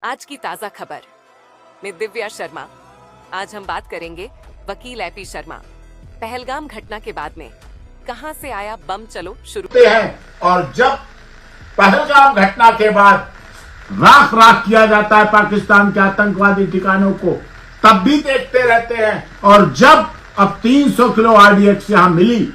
आज की ताजा खबर में दिव्या शर्मा। आज हम बात करेंगे वकील एपी शर्मा। पहलगाम घटना के बाद में कहां से आया बम, चलो शुरू हैं। और जब पहलगाम घटना के बाद राख राख किया जाता है पाकिस्तान के आतंकवादी ठिकानों को, तब भी देखते रहते हैं। और जब अब 300 किलो आरडीएक्स यहां मिली,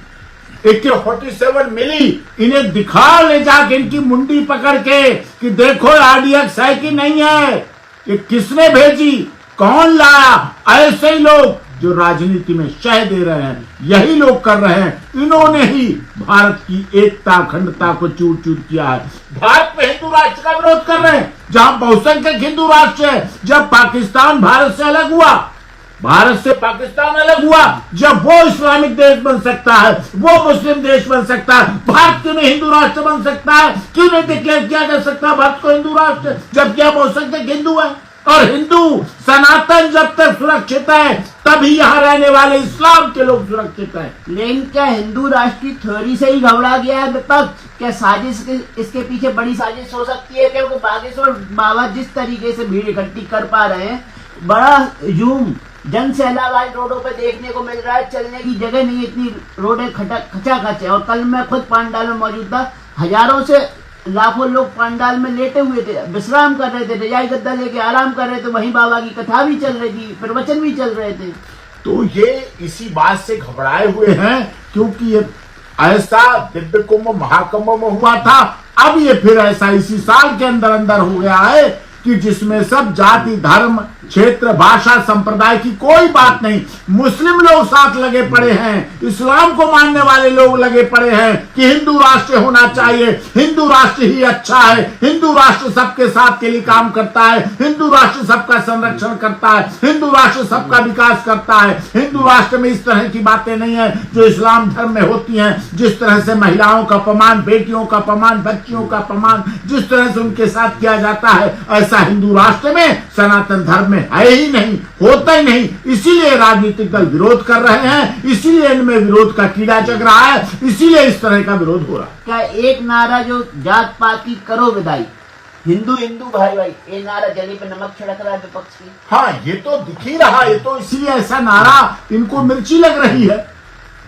AK-47 मिली, इन्हें दिखा ले जाके इनकी मुंडी पकड़ के कि देखो आरडीएक्स है कि नहीं है, ये किसने भेजी, कौन लाया। ऐसे ही लोग जो राजनीति में शह दे रहे हैं, यही लोग कर रहे हैं। इन्होंने ही भारत की एकता अखंडता को चूर चूर किया है। भारत में हिंदू राष्ट्र का विरोध कर रहे हैं, जहां बहुसंख्यक हिंदू राष्ट्र है। जब पाकिस्तान भारत से अलग हुआ, भारत से पाकिस्तान अलग हुआ, जब वो इस्लामिक देश बन सकता है, वो मुस्लिम देश बन सकता है, भारत क्यों नहीं हिंदू राष्ट्र बन सकता है? क्यों नहीं डिक्लेयर किया जा सकता भारत को हिंदू राष्ट्र, जबकि हम बहुसंख्यक हिंदू है। और हिंदू सनातन जब तक सुरक्षित है, तभी यहाँ रहने वाले इस्लाम के लोग सुरक्षित है। लेकिन क्या हिंदू राष्ट्र की थ्योरी से ही घबरा गया है विपक्ष? क्या साजिश इसके पीछे बड़ी साजिश हो सकती है? क्योंकि बागेश्वर बाबा जिस तरीके से भीड़ इकट्ठी कर पा रहे हैं, बड़ा ह्यूम जन सैलाब आज रोडों पे देखने को मिल रहा है। चलने की जगह नहीं, इतनी रोडें खचाखच है। और कल मैं खुद पंडाल में मौजूद था, हजारों से लाखों लोग पंडाल में लेटे हुए थे, विश्राम कर रहे थे, रजाई गद्दा लेके आराम कर रहे थे। वहीं बाबा की कथा भी चल रही थी, प्रवचन भी चल रहे थे। तो ये इसी बात से घबराए हुए हैं, क्योंकि ये ऐसा दिव्य कुंभ महाकुंभ में हुआ था, अब ये फिर ऐसा इसी साल के अंदर अंदर हो गया है कि जिसमें सब जाति धर्म क्षेत्र भाषा संप्रदाय की कोई बात नहीं, मुस्लिम लोग साथ लगे पड़े हैं, इस्लाम को मानने वाले लोग लगे पड़े हैं कि हिंदू राष्ट्र होना चाहिए, हिंदू राष्ट्र ही अच्छा है, हिंदू राष्ट्र सबके साथ के लिए काम करता है, हिंदू राष्ट्र सबका संरक्षण करता है, हिंदू राष्ट्र सबका विकास करता है। हिंदू राष्ट्र में इस तरह की बातें नहीं है जो इस्लाम धर्म में होती हैं। जिस तरह से महिलाओं का अपमान, बेटियों का अपमान, बच्चियों का अपमान जिस तरह से उनके साथ किया जाता है, ऐसा हिंदू राष्ट्र में सनातन धर्म में है ही नहीं, होता ही नहीं। इसीलिए राजनीतिक दल विरोध कर रहे हैं, इसीलिए इनमें विरोध का कीड़ा जग रहा है, इसीलिए इस तरह का विरोध हो रहा है। क्या एक नारा जो जात पात की करो विदाई, हिंदू हिंदू भाई भाई, ये नारा जली पे नमक छिड़क रहा है विपक्ष की। हाँ, ये तो दिख ही रहा, ये तो इसीलिए ऐसा नारा इनको मिर्ची लग रही है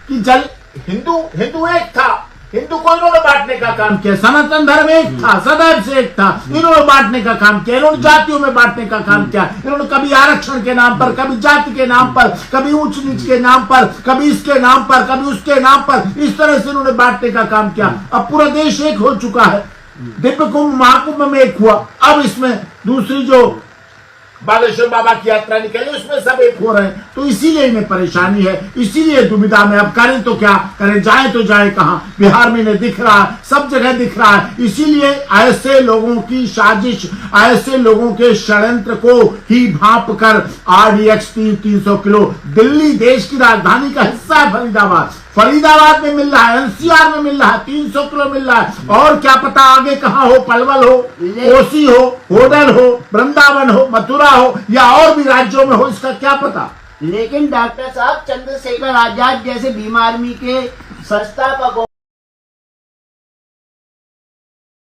कि जल हिंदू हिंदू एक था, हिंदू को इन्होंने बांटने का काम किया, सनातन धर्म एक था, सदैव से एक था, इन्होंने बांटने का काम किया, इन्होंने जातियों में बांटने का काम किया। इन्होंने कभी आरक्षण के नाम पर, कभी जाति के नाम पर, कभी ऊंच नीच के नाम पर, कभी इसके नाम पर, कभी उसके नाम पर, इस तरह से इन्होंने बांटने का काम किया। अब पूरा देश एक हो चुका है, दिव्य कुंभ महाकुंभ में एक हुआ, अब इसमें दूसरी जो बागेश्वर बाबा की यात्रा निकली उसमें सब एक हो रहे हैं। तो इसीलिए इन्हें परेशानी है, इसीलिए दुविधा में। अब करें तो क्या करें, जाए तो जाए कहां? बिहार में इन्हें दिख रहा है, सब जगह दिख रहा है। इसीलिए ऐसे लोगों की साजिश, ऐसे लोगों के षड्यंत्र को ही भांप कर आरडीएक्स 300 किलो, दिल्ली देश की राजधानी का हिस्सा है फरीदाबाद में मिल रहा है, एनसीआर में मिल रहा है, 300 किलो मिल रहा है। और क्या पता आगे कहां हो, पलवल हो, कोसी हो, होडल हो, वृंदावन हो, मथुरा हो, या और भी राज्यों में हो, इसका क्या पता। लेकिन डॉक्टर साहब, चंद्रशेखर आजाद जैसे भीम आर्मी के संस्थापकों